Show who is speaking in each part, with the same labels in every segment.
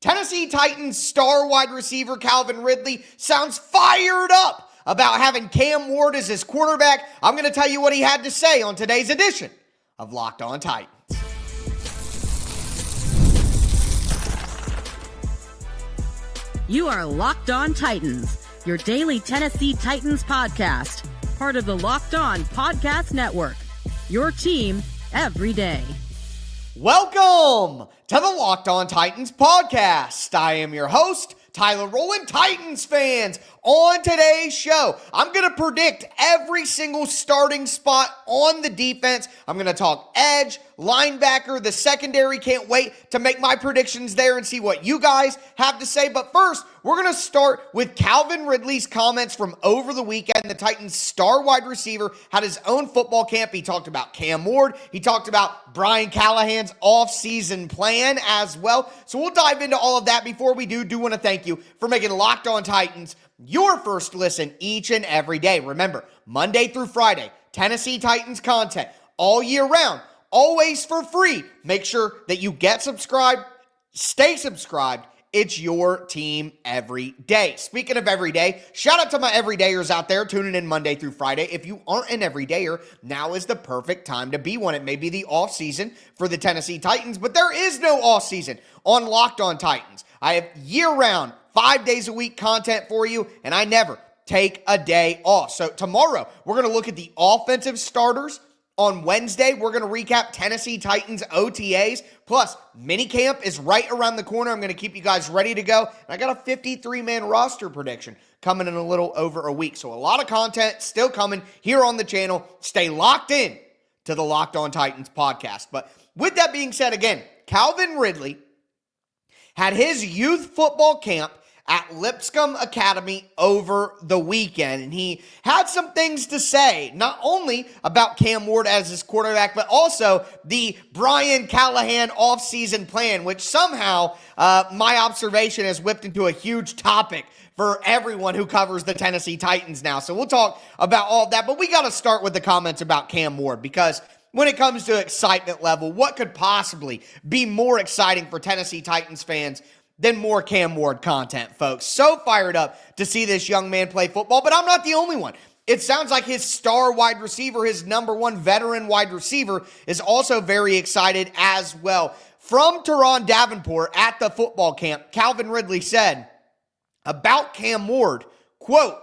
Speaker 1: Tennessee Titans star wide receiver Calvin Ridley sounds fired up about having Cam Ward as his quarterback. I'm going to tell you what he had to say on today's edition of Locked On Titans.
Speaker 2: You are Locked On Titans, your daily Tennessee Titans podcast, part of the Locked On Podcast Network, your team every day.
Speaker 1: Welcome to the Locked On Titans podcast. I am your host, Tyler Rowland. Titans fans, on today's show, I'm going to predict every single starting spot on the defense. I'm going to talk edge, linebacker, the secondary. Can't wait to make my predictions there and see what you guys have to say. But first, we're going to start with Calvin Ridley's comments from over the weekend. The Titans star wide receiver had his own football camp. He talked about Cam Ward. He talked about Brian Callahan's offseason plan as well. So we'll dive into all of that. Before we do want to thank you for making Locked On Titans your first listen each and every day. Remember, Monday through Friday, Tennessee Titans content all year round, always for free. Make sure that you get subscribed, stay subscribed. It's your team every day. Speaking of every day, shout out to my everydayers out there tuning in Monday through Friday. If you aren't an everydayer, now is the perfect time to be one. It may be the off season for the Tennessee Titans, but there is no off season on Locked On Titans. I have year-round, 5 days a week content for you, and I never take a day off. So tomorrow, we're going to look at the offensive starters. On Wednesday, we're going to recap Tennessee Titans OTAs. Plus, minicamp is right around the corner. I'm going to keep you guys ready to go. And I got a 53-man roster prediction coming in a little over a week. So a lot of content still coming here on the channel. Stay locked in to the Locked On Titans podcast. But with that being said, again, Calvin Ridley had his youth football camp at Lipscomb Academy over the weekend. And he had some things to say, not only about Cam Ward as his quarterback, but also the Brian Callahan offseason plan, which somehow my observation has whipped into a huge topic for everyone who covers the Tennessee Titans now. So we'll talk about all of that, but we got to start with the comments about Cam Ward, because when it comes to excitement level, what could possibly be more exciting for Tennessee Titans fans than more Cam Ward content, folks? So fired up to see this young man play football, but I'm not the only one. It sounds like his star wide receiver, his number one veteran wide receiver, is also very excited as well. From Teron Davenport at the football camp, Calvin Ridley said about Cam Ward, quote,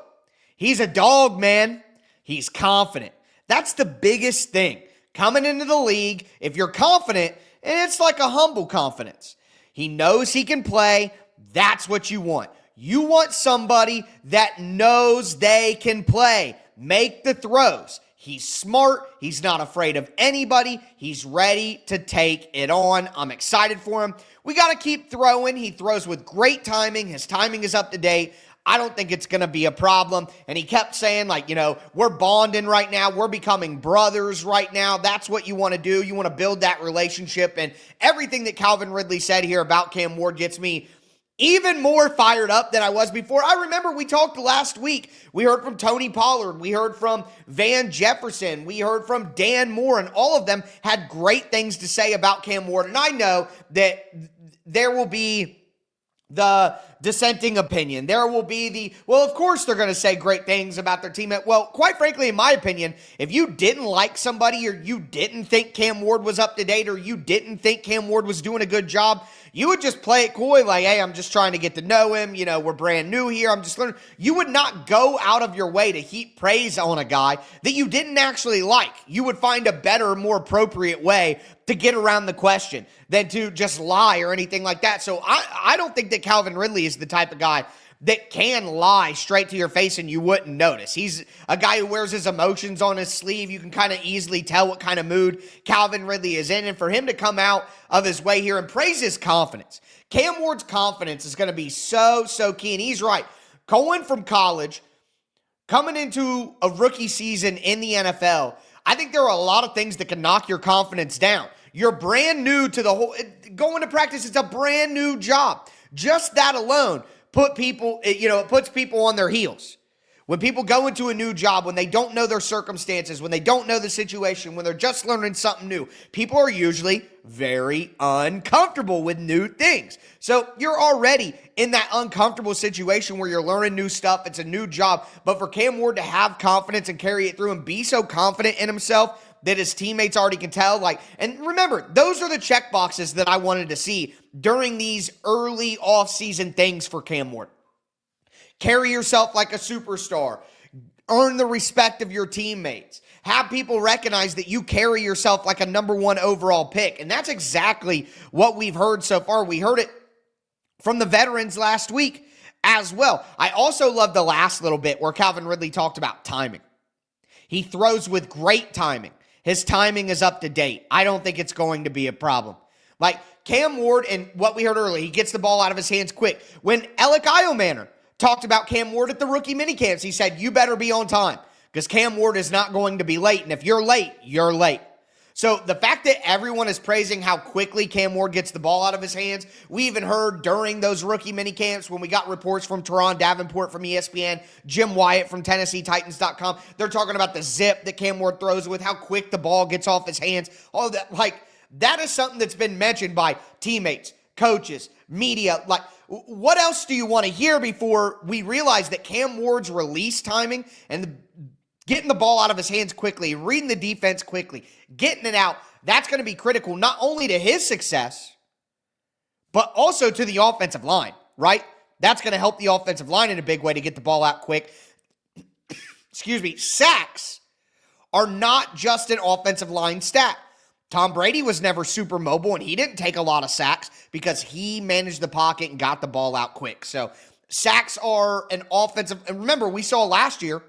Speaker 1: "He's a dog, man. He's confident. That's the biggest thing. Coming into the league, if you're confident, and it's like a humble confidence. He knows he can play. That's what you want. You want somebody that knows they can play. Make the throws. He's smart. He's not afraid of anybody. He's ready to take it on. I'm excited for him. We got to keep throwing. He throws with great timing. His timing is up to date. I don't think it's going to be a problem." And he kept saying, like, we're bonding right now. We're becoming brothers right now. That's what you want to do. You want to build that relationship. And everything that Calvin Ridley said here about Cam Ward gets me even more fired up than I was before. I remember we talked last week. We heard from Tony Pollard. We heard from Van Jefferson. We heard from Dan Moore. And all of them had great things to say about Cam Ward. And I know that there will be the dissenting opinion. There will be of course they're going to say great things about their teammate. Well, quite frankly, in my opinion, if you didn't like somebody, or you didn't think Cam Ward was up to date, or you didn't think Cam Ward was doing a good job, you would just play it coy, like, hey, I'm just trying to get to know him. We're brand new here. I'm just learning. You would not go out of your way to heap praise on a guy that you didn't actually like. You would find a better, more appropriate way to get around the question than to just lie or anything like that. So I don't think that Calvin Ridley is the type of guy that can lie straight to your face and you wouldn't notice. He's a guy who wears his emotions on his sleeve. You can kind of easily tell what kind of mood Calvin Ridley is in. And for him to come out of his way here and praise his confidence, Cam Ward's confidence is going to be so key. And he's right. Going from college, coming into a rookie season in the NFL, I think there are a lot of things that can knock your confidence down. You're brand new to the whole, going to practice, it's a brand new job. Just that alone it puts people on their heels. When people go into a new job, when they don't know their circumstances, when they don't know the situation, when they're just learning something new, people are usually very uncomfortable with new things. So you're already in that uncomfortable situation where you're learning new stuff. It's a new job. But for Cam Ward to have confidence and carry it through and be so confident in himself that his teammates already can tell, and remember, those are the check boxes that I wanted to see during these early offseason things for Cam Ward. Carry yourself like a superstar. Earn the respect of your teammates. Have people recognize that you carry yourself like a number one overall pick. And that's exactly what we've heard so far. We heard it from the veterans last week as well. I also love the last little bit where Calvin Ridley talked about timing. He throws with great timing. His timing is up to date. I don't think it's going to be a problem. Like Cam Ward, and what we heard earlier, he gets the ball out of his hands quick. When Alec Iomanner talked about Cam Ward at the rookie minicamps, he said, you better be on time because Cam Ward is not going to be late. And if you're late, you're late. So the fact that everyone is praising how quickly Cam Ward gets the ball out of his hands, we even heard during those rookie minicamps when we got reports from Teron Davenport from ESPN, Jim Wyatt from TennesseeTitans.com, they're talking about the zip that Cam Ward throws with, how quick the ball gets off his hands, all that. That is something that's been mentioned by teammates, coaches, media. What else do you want to hear before we realize that Cam Ward's release timing and getting the ball out of his hands quickly, reading the defense quickly, getting it out, that's going to be critical not only to his success, but also to the offensive line, right? That's going to help the offensive line in a big way to get the ball out quick. Excuse me. Sacks are not just an offensive line stat. Tom Brady was never super mobile, and he didn't take a lot of sacks because he managed the pocket and got the ball out quick. So sacks are an offensive, and remember, we saw last year,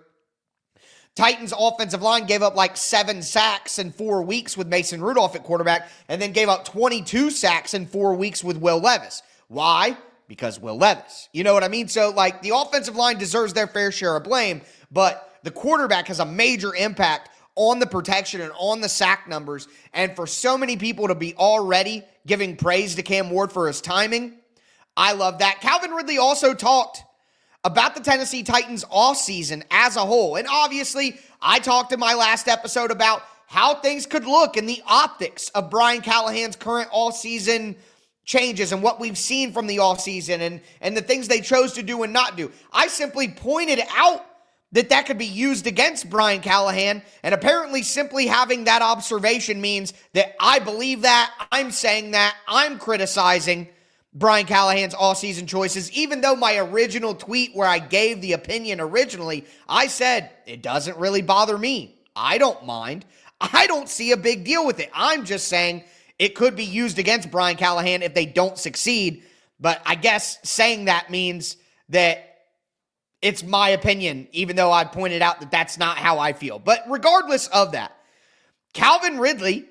Speaker 1: Titans offensive line gave up 7 sacks in 4 weeks with Mason Rudolph at quarterback, and then gave up 22 sacks in 4 weeks with Will Levis. Why? Because Will Levis. You know what I mean? So, the offensive line deserves their fair share of blame, but the quarterback has a major impact on the protection and on the sack numbers. And for so many people to be already giving praise to Cam Ward for his timing, I love that. Calvin Ridley also talked about the Tennessee Titans offseason as a whole. And obviously, I talked in my last episode about how things could look in the optics of Brian Callahan's current offseason changes and what we've seen from the offseason and the things they chose to do and not do. I simply pointed out that could be used against Brian Callahan, and apparently simply having that observation means that I believe that, I'm saying that, I'm criticizing Brian Callahan's offseason choices, even though my original tweet where I gave the opinion originally, I said, it doesn't really bother me. I don't mind. I don't see a big deal with it. I'm just saying it could be used against Brian Callahan if they don't succeed, but I guess saying that means that it's my opinion, even though I pointed out that that's not how I feel. But regardless of that, Calvin Ridley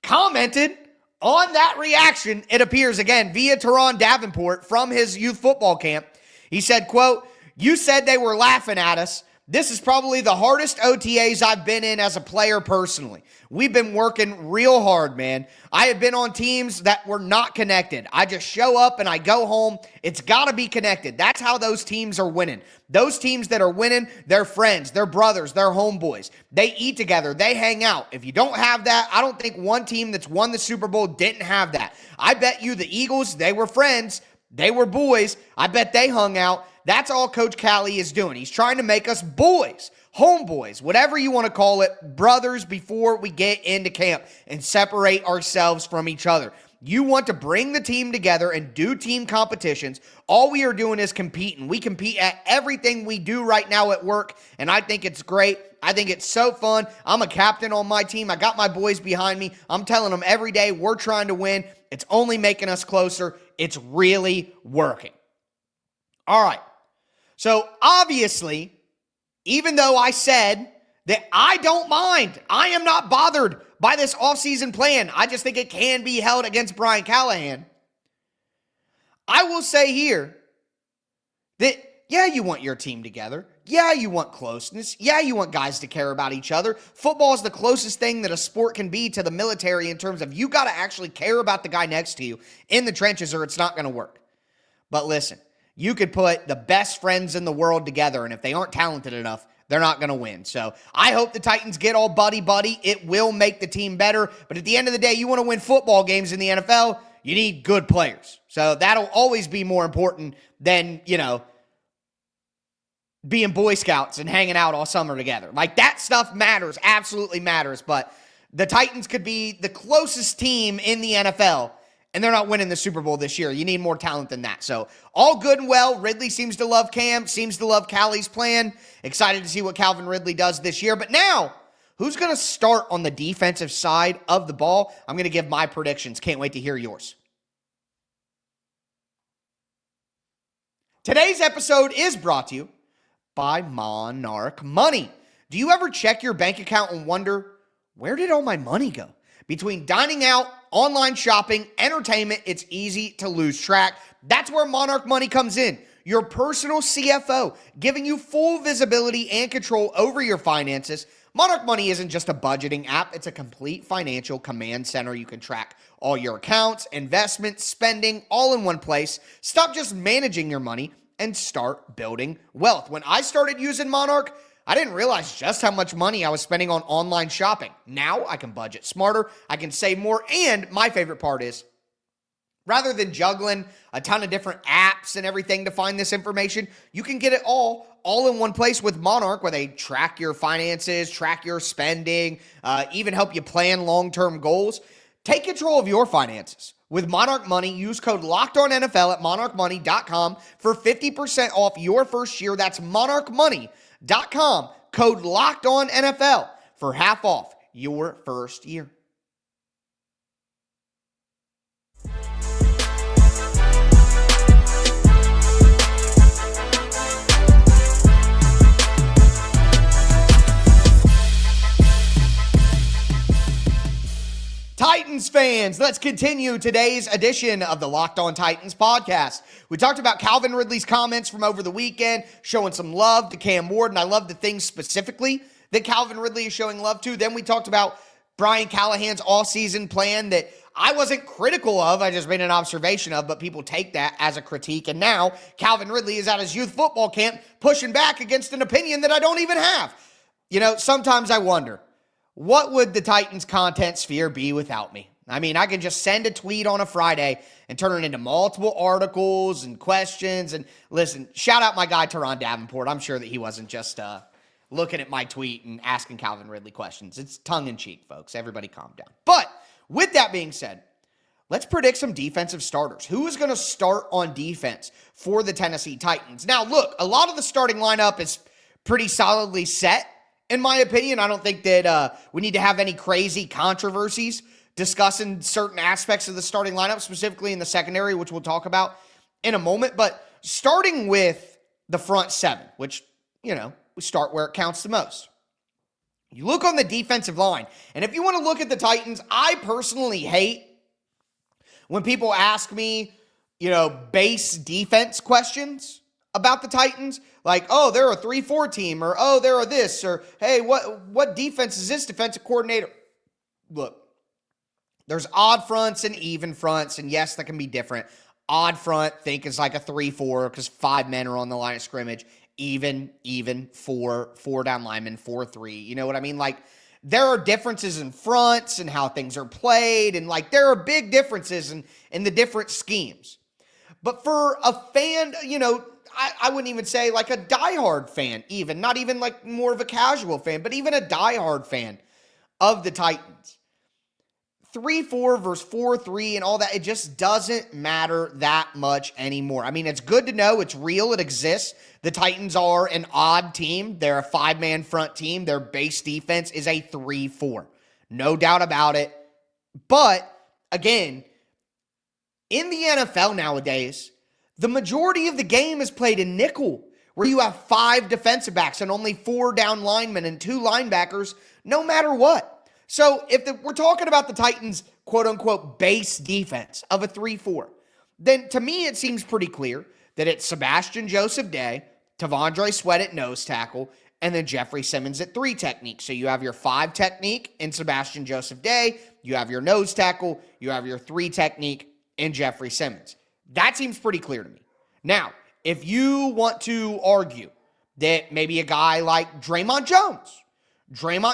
Speaker 1: commented on that reaction, it appears, again, via Teron Davenport from his youth football camp. He said, quote, "You said they were laughing at us. This is probably the hardest OTAs I've been in as a player personally. We've been working real hard, man. I have been on teams that were not connected. I just show up and I go home. It's got to be connected. That's how those teams are winning. Those teams that are winning, they're friends, they're brothers, they're homeboys. They eat together. They hang out. If you don't have that, I don't think one team that's won the Super Bowl didn't have that. I bet you the Eagles, they were friends. They were boys. I bet they hung out. That's all Coach Callie is doing. He's trying to make us boys, homeboys, whatever you want to call it, brothers before we get into camp and separate ourselves from each other. You want to bring the team together and do team competitions. All we are doing is competing. We compete at everything we do right now at work, and I think it's great. I think it's so fun. I'm a captain on my team. I got my boys behind me. I'm telling them every day we're trying to win. It's only making us closer. It's really working. All right. So obviously, even though I said that I don't mind, I am not bothered by this offseason plan. I just think it can be held against Brian Callahan. I will say here that, yeah, you want your team together. Yeah, you want closeness. Yeah, you want guys to care about each other. Football is the closest thing that a sport can be to the military in terms of you got to actually care about the guy next to you in the trenches or it's not going to work. But listen, you could put the best friends in the world together, and if they aren't talented enough, they're not going to win. So I hope the Titans get all buddy-buddy. It will make the team better. But at the end of the day, you want to win football games in the NFL, you need good players. So that'll always be more important than, being Boy Scouts and hanging out all summer together. Like, that stuff matters, absolutely matters. But the Titans could be the closest team in the NFL, and they're not winning the Super Bowl this year. You need more talent than that. So all good and well. Ridley seems to love Cam, seems to love Callie's plan. Excited to see what Calvin Ridley does this year. But now, who's going to start on the defensive side of the ball? I'm going to give my predictions. Can't wait to hear yours. Today's episode is brought to you by Monarch Money. Do you ever check your bank account and wonder, where did all my money go? Between dining out, online shopping, entertainment, it's easy to lose track. That's where Monarch Money comes in. Your personal CFO, giving you full visibility and control over your finances. Monarch Money isn't just a budgeting app. It's a complete financial command center. You can track all your accounts, investments, spending, all in one place. Stop just managing your money and start building wealth. When I started using Monarch, I didn't realize just how much money I was spending on online shopping. Now I can budget smarter, I can save more, and my favorite part is, rather than juggling a ton of different apps and everything to find this information, you can get it all in one place with Monarch, where they track your finances, track your spending, even help you plan long-term goals. Take control of your finances. With Monarch Money, use code LOCKEDONNFL at monarchmoney.com for 50% off your first year. That's monarchmoney.com, code LOCKEDONNFL for half off your first year. Titans fans, let's continue today's edition of the Locked On Titans podcast. We talked about Calvin Ridley's comments from over the weekend, showing some love to Cam Ward, and I love the things specifically that Calvin Ridley is showing love to. Then we talked about Brian Callahan's offseason plan that I wasn't critical of, I just made an observation of, but people take that as a critique. And now Calvin Ridley is at his youth football camp pushing back against an opinion that I don't even have. Sometimes I wonder, what would the Titans content sphere be without me? I mean, I could just send a tweet on a Friday and turn it into multiple articles and questions. And listen, shout out my guy, Teron Davenport. I'm sure that he wasn't just looking at my tweet and asking Calvin Ridley questions. It's tongue-in-cheek, folks. Everybody calm down. But with that being said, let's predict some defensive starters. Who is going to start on defense for the Tennessee Titans? Now, look, a lot of the starting lineup is pretty solidly set. In my opinion, I don't think that we need to have any crazy controversies discussing certain aspects of the starting lineup, specifically in the secondary, which we'll talk about in a moment. But starting with the front seven, which, we start where it counts the most. You look on the defensive line, and if you want to look at the Titans, I personally hate when people ask me, base defense questions about the Titans, like, oh, they're a 3-4 team, or oh, they're a this, or hey, what defense is this defensive coordinator? Look, there's odd fronts and even fronts, and yes, that can be different. Odd front, think is like a 3-4 because 5 men are on the line of scrimmage. Even 4 down linemen, 4-3. You know what I mean? Like, there are differences in fronts and how things are played, and like there are big differences in the different schemes. But for a fan, I wouldn't even say like a diehard fan, even not even like more of a casual fan, but even a diehard fan of the Titans. 3-4 versus 4-3 and all that, it just doesn't matter that much anymore. I mean, it's good to know, it's real, it exists. The Titans are an odd team. They're a 5-man front team. Their base defense is a 3-4. No doubt about it. But, again, in the NFL nowadays, the majority of the game is played in nickel, where you have 5 defensive backs and only 4 down linemen and 2 linebackers, no matter what. So if we're talking about the Titans' quote-unquote base defense of a 3-4, then to me it seems pretty clear that it's Sebastian Joseph-Day, T'Vondre Sweat at nose tackle, and then Jeffrey Simmons at 3 technique. So you have your 5 technique in Sebastian Joseph-Day, you have your nose tackle, you have your 3 technique in Jeffrey Simmons. That seems pretty clear to me. Now, if you want to argue that maybe a guy like Draymond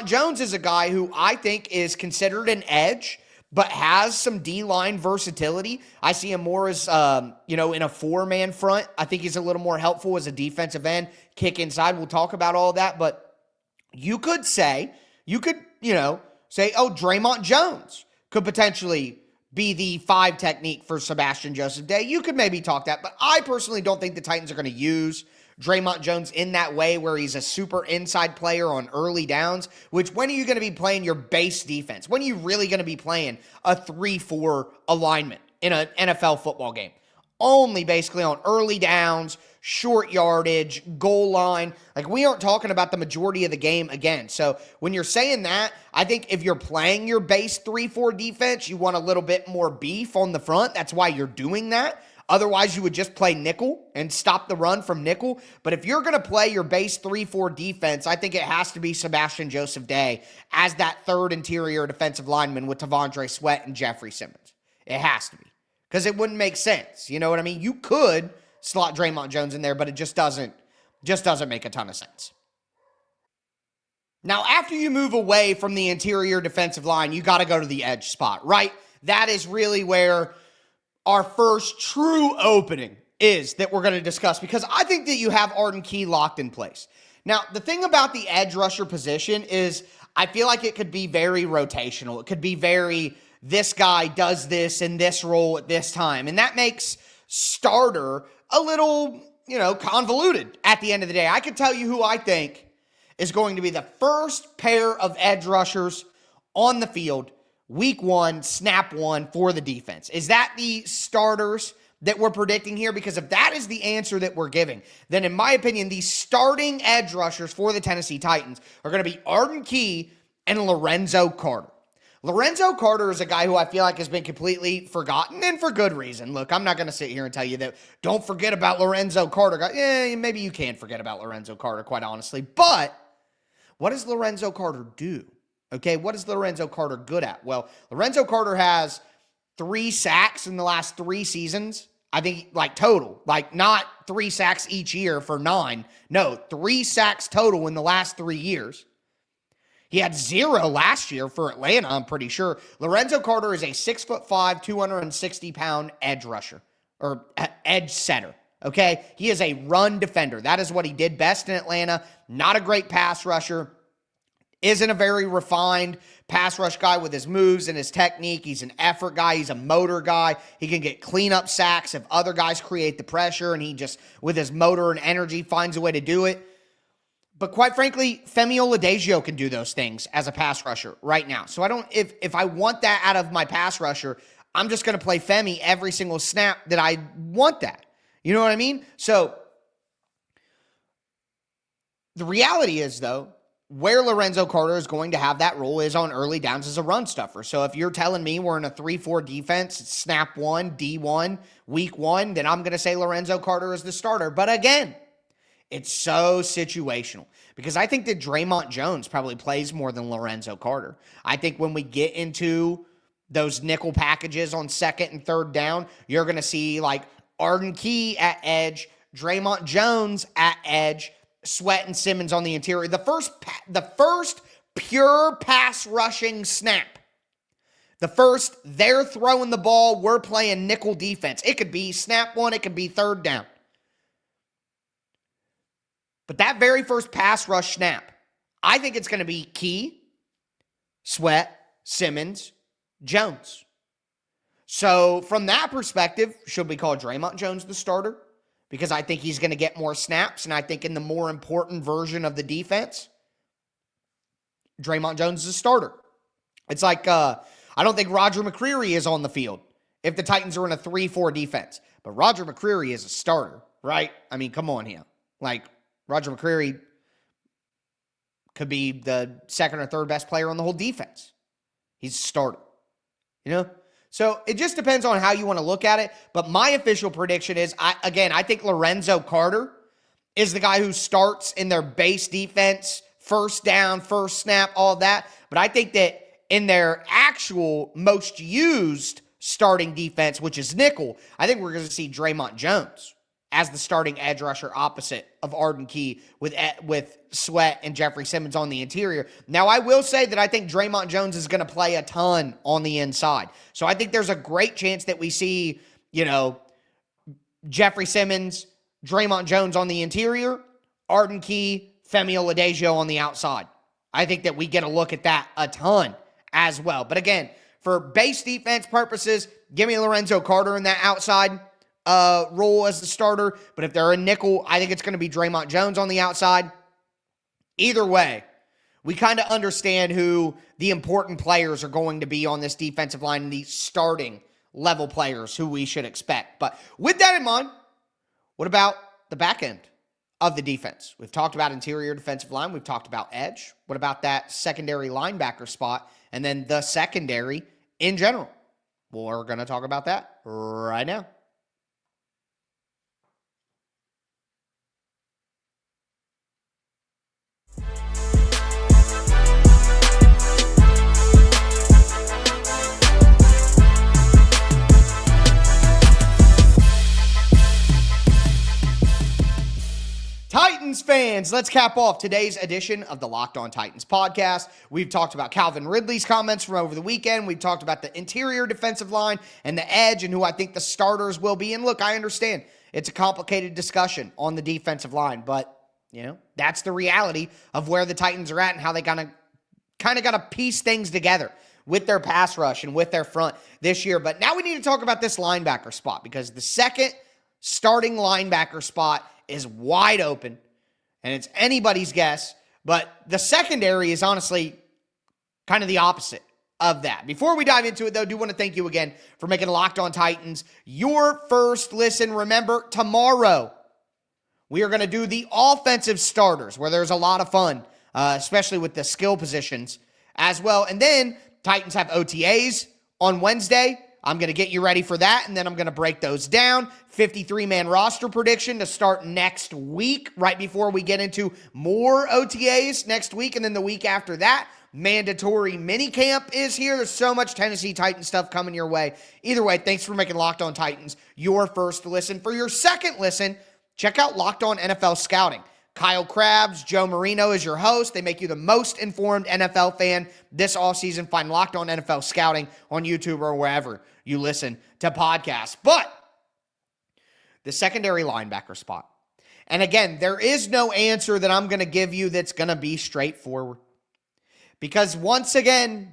Speaker 1: Jones is a guy who I think is considered an edge, but has some D-line versatility. I see him more as, in a four-man front. I think he's a little more helpful as a defensive end, kick inside. We'll talk about all that, but you could say, Draymond Jones could potentially be the 5 technique for Sebastian Joseph Day. You could maybe talk that, but I personally don't think the Titans are going to use Draymond Jones in that way where he's a super inside player on early downs, which when are you going to be playing your base defense? When are you really going to be playing a 3-4 alignment in an NFL football game? Only basically on early downs, short yardage, goal line. Like, we aren't talking about the majority of the game again. So when you're saying that, I think if you're playing your base 3-4 defense, you want a little bit more beef on the front. That's why you're doing that. Otherwise, you would just play nickel and stop the run from nickel. But if you're going to play your base 3-4 defense, I think it has to be Sebastian Joseph Day as that third interior defensive lineman with T'Vondre Sweat and Jeffrey Simmons. It has to be. Because it wouldn't make sense. You know what I mean? You could slot Draymond Jones in there, but it just doesn't make a ton of sense. Now, after you move away from the interior defensive line, you got to go to the edge spot, right? That is really where our first true opening is that we're going to discuss, because I think that you have Arden Key locked in place. Now, the thing about the edge rusher position is I feel like it could be very rotational. It could be very, this guy does this in this role at this time. And that makes starter a little, convoluted at the end of the day. I can tell you who I think is going to be the first pair of edge rushers on the field week 1, snap 1 for the defense. Is that the starters that we're predicting here? Because if that is the answer that we're giving, then in my opinion, the starting edge rushers for the Tennessee Titans are going to be Arden Key and Lorenzo Carter. Lorenzo Carter is a guy who I feel like has been completely forgotten, and for good reason. Look, I'm not going to sit here and tell you that don't forget about Lorenzo Carter. Maybe you can forget about Lorenzo Carter, quite honestly. But what does Lorenzo Carter do? Okay, what is Lorenzo Carter good at? Well, Lorenzo Carter has 3 sacks in the last 3 seasons. I think, total. Not 3 sacks each year for 9. No, 3 sacks total in the last 3 years. He had 0 last year for Atlanta, I'm pretty sure. Lorenzo Carter is a 6'5", 260-pound edge rusher, or edge setter, okay? He is a run defender. That is what he did best in Atlanta. Not a great pass rusher. Isn't a very refined pass rush guy with his moves and his technique. He's an effort guy. He's a motor guy. He can get cleanup sacks if other guys create the pressure, and he just, with his motor and energy, finds a way to do it. But quite frankly, Femi Oladipo can do those things as a pass rusher right now. So if I want that out of my pass rusher, I'm just going to play Femi every single snap that I want that. You know what I mean? So the reality is, though, where Lorenzo Carter is going to have that role is on early downs as a run stuffer. So if you're telling me we're in a 3-4 defense, snap 1, D1, week 1, then I'm going to say Lorenzo Carter is the starter. But again, it's so situational, because I think that Draymond Jones probably plays more than Lorenzo Carter. I think when we get into those nickel packages on second and third down, you're going to see Arden Key at edge, Draymond Jones at edge, Sweat and Simmons on the interior. The first pure pass rushing snap. The first, they're throwing the ball, we're playing nickel defense. It could be snap 1, it could be third down. But that very first pass rush snap, I think it's going to be Key, Sweat, Simmons, Jones. So from that perspective, should we call Draymond Jones the starter? Because I think he's going to get more snaps, and I think in the more important version of the defense, Draymond Jones is a starter. It's like, I don't think Roger McCreary is on the field if the Titans are in a 3-4 defense. But Roger McCreary is a starter, right? I mean, come on here. Roger McCreary could be the second or third best player on the whole defense. He's a starter, So it just depends on how you want to look at it. But my official prediction is, I think Lorenzo Carter is the guy who starts in their base defense, first down, first snap, all that. But I think that in their actual most used starting defense, which is nickel, I think we're going to see Draymond Jones as the starting edge rusher opposite of Arden Key with Sweat and Jeffrey Simmons on the interior. Now, I will say that I think Draymond Jones is going to play a ton on the inside. So I think there's a great chance that we see, Jeffrey Simmons, Draymond Jones on the interior, Arden Key, Femi Oladejo on the outside. I think that we get a look at that a ton as well. But again, for base defense purposes, give me Lorenzo Carter in that outside role as the starter. But if they're a nickel, I think it's going to be Draymond Jones on the outside. Either way, we kind of understand who the important players are going to be on this defensive line and the starting level players who we should expect. But with that in mind, what about the back end of the defense? We've talked about interior defensive line. We've talked about edge. What about that secondary linebacker spot and then the secondary in general? Well, we're going to talk about that right now. Titans fans, let's cap off today's edition of the Locked On Titans podcast. We've talked about Calvin Ridley's comments from over the weekend. We've talked about the interior defensive line and the edge and who I think the starters will be. And look, I understand it's a complicated discussion on the defensive line, but, that's the reality of where the Titans are at and how they kind of got to piece things together with their pass rush and with their front this year. But now we need to talk about this linebacker spot because the second starting linebacker spot is wide open, and it's anybody's guess, but the secondary is honestly kind of the opposite of that. Before we dive into it, though, I do want to thank you again for making Locked On Titans your first listen. Remember, tomorrow we are going to do the offensive starters, where there's a lot of fun, especially with the skill positions as well. And then Titans have OTAs on Wednesday. I'm going to get you ready for that, and then I'm going to break those down. 53-man roster prediction to start next week, right before we get into more OTAs next week, and then the week after that, mandatory minicamp is here. There's so much Tennessee Titans stuff coming your way. Either way, thanks for making Locked On Titans your first listen. For your second listen, check out Locked On NFL Scouting. Kyle Krabs, Joe Marino is your host. They make you the most informed NFL fan this offseason. Find Locked On NFL Scouting on YouTube or wherever you listen to podcasts. But the secondary linebacker spot. And again, there is no answer that I'm going to give you that's going to be straightforward. Because once again,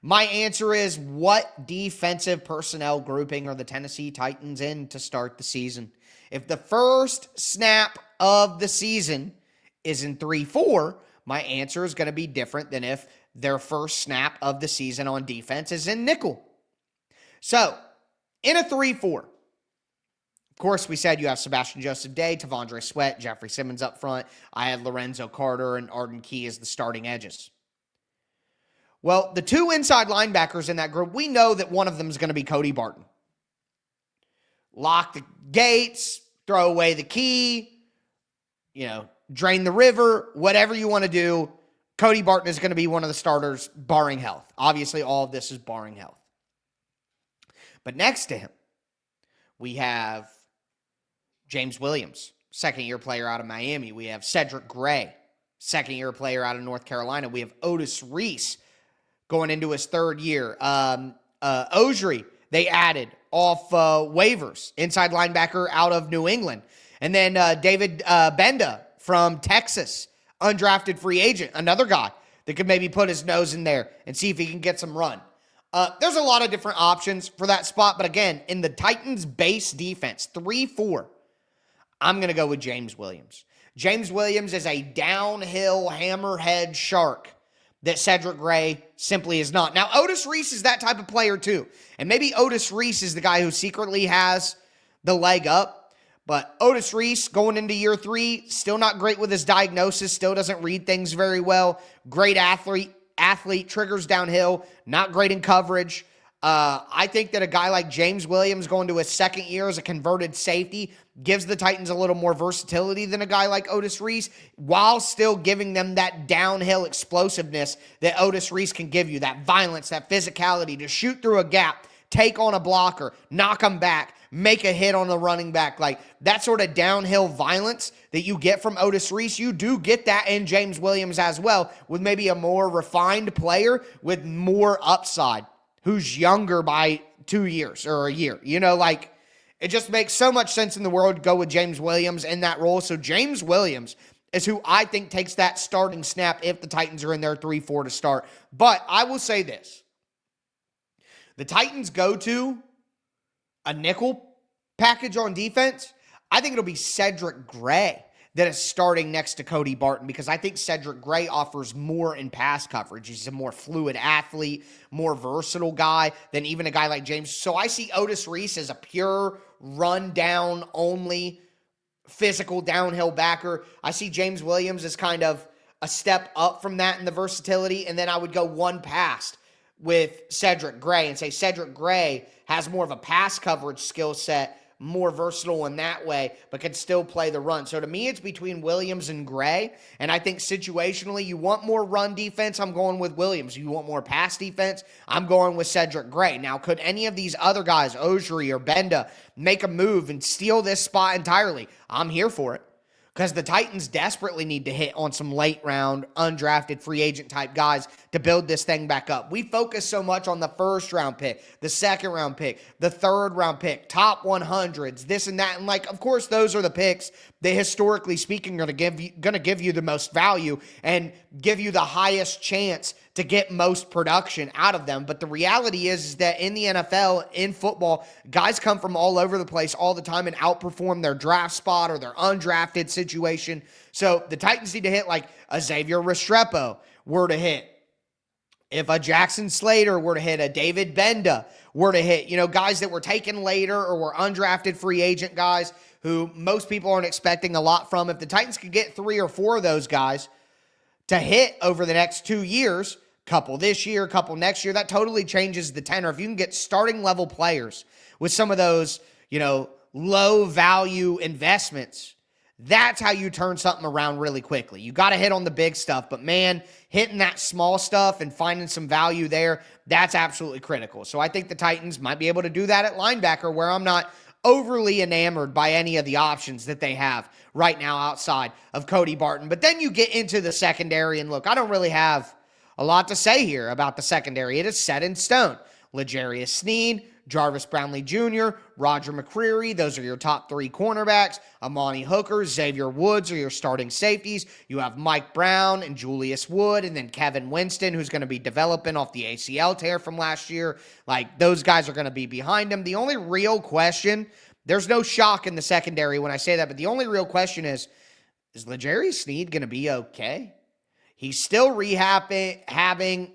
Speaker 1: my answer is, what defensive personnel grouping are the Tennessee Titans in to start the season? If the first snap of the season is in 3-4, my answer is going to be different than if their first snap of the season on defense is in nickel. So, in a 3-4, of course, we said you have Sebastian Joseph Day, Tavondre Sweat, Jeffrey Simmons up front. I had Lorenzo Carter and Arden Key as the starting edges. Well, the two inside linebackers in that group, we know that one of them is going to be Cody Barton. Lock the gates, throw away the key, drain the river, whatever you want to do. Cody Barton is going to be one of the starters, barring health. Obviously, all of this is barring health. But next to him, we have James Williams, second-year player out of Miami. We have Cedric Gray, second-year player out of North Carolina. We have Otis Reese going into his third year. Ojri, they added off waivers, inside linebacker out of New England. And then David Benda from Texas, undrafted free agent, another guy that could maybe put his nose in there and see if he can get some run. There's a lot of different options for that spot, but again, in the Titans' base defense, 3-4, I'm going to go with James Williams. James Williams is a downhill hammerhead shark that Cedric Gray simply is not. Now, Otis Reese is that type of player too, and maybe Otis Reese is the guy who secretly has the leg up, but Otis Reese going into year 3, still not great with his diagnosis, still doesn't read things very well, great athlete, triggers downhill, not great in coverage. I think that a guy like James Williams going to his second year as a converted safety gives the Titans a little more versatility than a guy like Otis Reese, while still giving them that downhill explosiveness that Otis Reese can give you, that violence, that physicality to shoot through a gap, take on a blocker, knock them back, make a hit on the running back. Like that sort of downhill violence that you get from Otis Reese, you do get that in James Williams as well, with maybe a more refined player with more upside who's younger by 2 years or a year. Like it just makes so much sense in the world to go with James Williams in that role. So James Williams is who I think takes that starting snap if the Titans are in their 3-4 to start. But I will say this. The Titans go to a nickel package on defense. I think it'll be Cedric Gray that is starting next to Cody Barton, because I think Cedric Gray offers more in pass coverage. He's a more fluid athlete, more versatile guy than even a guy like James. So I see Otis Reese as a pure run down only physical downhill backer. I see James Williams as kind of a step up from that in the versatility, and then I would go one past with Cedric Gray and say Cedric Gray has more of a pass coverage skill set, more versatile in that way, but can still play the run. So to me, it's between Williams and Gray, and I think situationally, you want more run defense, I'm going with Williams. You want more pass defense, I'm going with Cedric Gray. Now, could any of these other guys, Ojiri or Benda, make a move and steal this spot entirely? I'm here for it, because the Titans desperately need to hit on some late-round, undrafted free agent type guys to build this thing back up. We focus so much on the first-round pick, the second-round pick, the third-round pick, top 100s, this and that. And, of course, those are the picks that, historically speaking, are going to give you the most value and give you the highest chance to get most production out of them. But the reality is that in the NFL, in football, guys come from all over the place all the time and outperform their draft spot or their undrafted situation. So the Titans need to hit like a Xavier Restrepo were to hit. If a Jackson Slater were to hit, a David Benda were to hit, guys that were taken later or were undrafted free agent guys who most people aren't expecting a lot from. If the Titans could get 3 or 4 of those guys to hit over the next 2 years, couple this year, couple next year, that totally changes the tenor. If you can get starting level players with some of those, low value investments, that's how you turn something around really quickly. You got to hit on the big stuff, but man, hitting that small stuff and finding some value there, that's absolutely critical. So I think the Titans might be able to do that at linebacker, where I'm not overly enamored by any of the options that they have right now outside of Cody Barton. But then you get into the secondary, and look, I don't really have a lot to say here about the secondary. It is set in stone. L'Jarius Sneed, Jarvis Brownlee Jr., Roger McCreary, those are your top 3 cornerbacks. Amani Hooker, Xavier Woods are your starting safeties. You have Mike Brown and Julius Wood, and then Kevin Winston, who's going to be developing off the ACL tear from last year. Those guys are going to be behind him. The only real question, there's no shock in the secondary when I say that, but the only real question is L'Jarius Sneed going to be okay? He's still rehabbing.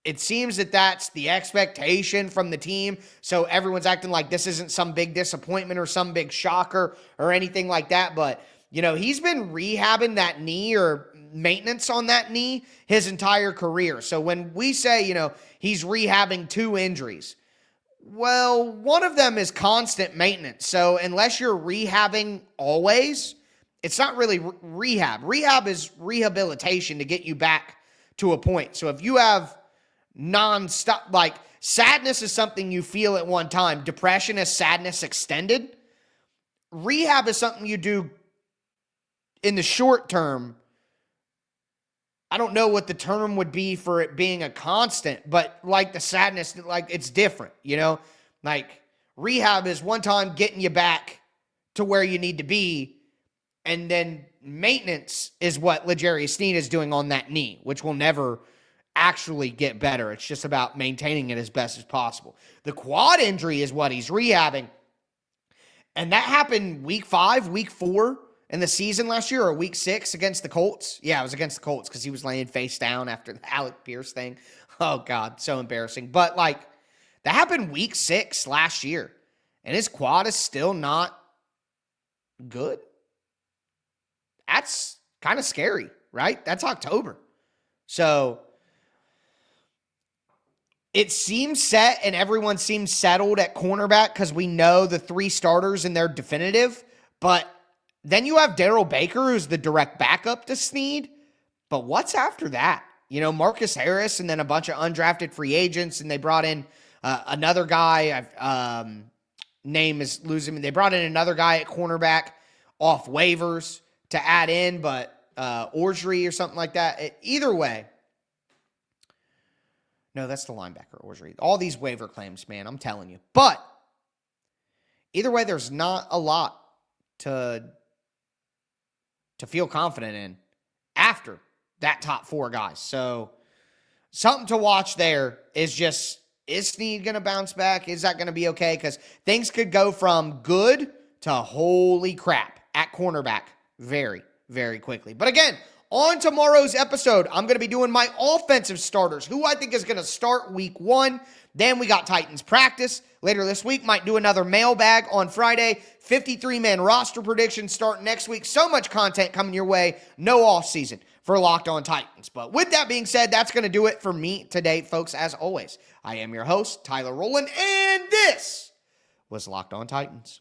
Speaker 1: It seems that that's the expectation from the team. So everyone's acting like this isn't some big disappointment or some big shocker or anything like that. But, he's been rehabbing that knee or maintenance on that knee his entire career. So when we say, he's rehabbing 2 injuries, well, one of them is constant maintenance. So unless you're rehabbing always, it's not really rehab. Rehab is rehabilitation to get you back to a point. So if you have nonstop, sadness is something you feel at one time. Depression is sadness extended. Rehab is something you do in the short term. I don't know what the term would be for it being a constant, but the sadness, it's different, rehab is one time getting you back to where you need to be. And then maintenance is what L'Jarius Sneed is doing on that knee, which will never actually get better. It's just about maintaining it as best as possible. The quad injury is what he's rehabbing. And that happened week 5, week 4 in the season last year, or week 6 against the Colts. Yeah, it was against the Colts because he was laying face down after the Alec Pierce thing. Oh, God, so embarrassing. But, that happened week 6 last year. And his quad is still not good. That's kind of scary, right? That's October. So it seems set and everyone seems settled at cornerback because we know the 3 starters and they're definitive. But then you have Darrell Baker, who's the direct backup to Sneed. But what's after that? Marcus Harris and then a bunch of undrafted free agents, and they brought in another guy. name is losing me. They brought in another guy at cornerback off waivers to add in, but Orgery or something like that. Either way. No, that's the linebacker, Orgery. All these waiver claims, man, I'm telling you. But either way, there's not a lot to feel confident in after that top 4 guys. So something to watch there is just, is Sneed going to bounce back? Is that going to be okay? Because things could go from good to holy crap at cornerback very, very quickly. But again, on tomorrow's episode, I'm going to be doing my offensive starters, who I think is going to start week 1. Then we got Titans practice later this week. Might do another mailbag on Friday. 53-man roster prediction starting next week. So much content coming your way. No offseason for Locked On Titans. But with that being said, that's going to do it for me today, folks. As always, I am your host, Tyler Rowland, and this was Locked On Titans.